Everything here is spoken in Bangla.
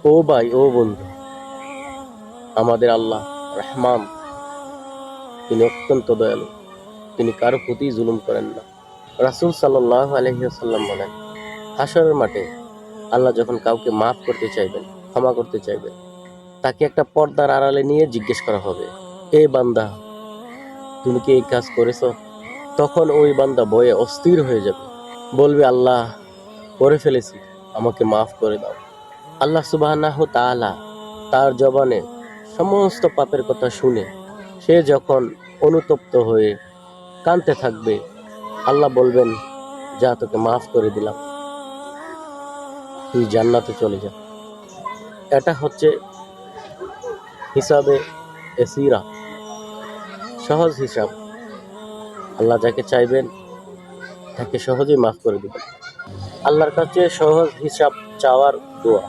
ও ভাই, ও বন্ধু, আমাদের আল্লাহ রহমান, তিনি অত্যন্ত দয়ালু। তিনি কারো প্রতি জুলুম করেন না। রাসূল সাল্লাল্লাহু আলাইহি ওয়াসাল্লাম বলেন, হাশরের মাঠে আল্লাহ যখন কাউকে মাফ করতে চাইবেন, ক্ষমা করতে চাইবেন, তাকে একটা পর্দার আড়ালে নিয়ে জিজ্ঞেস করা হবে, এ বান্দা, তুমি কি এই কাজ করেছো? তখন ওই বান্দা ভয়ে অস্থির হয়ে যাবে, বলবে, আল্লাহ, করে ফেলেছি, আমাকে মাফ করে দাও। আল্লাহ সুবহানাহু তাআলা তার জবানে সমস্ত পাপের কথা শুনে সে যখন অনুতপ্ত হয়ে কাঁদতে থাকবে, আল্লাহ বলবেন, যা, তোকে মাফ করে দিলাম, তুই জান্নাতে চলে যা। এটা হচ্ছে হিসাবে এসিরা, সহজ হিসাব। আল্লাহ যাকে চাইবেন তাকে সহজেই মাফ করে দিবেন। আল্লাহর কাছে সহজ হিসাব চাওয়ার দোয়া।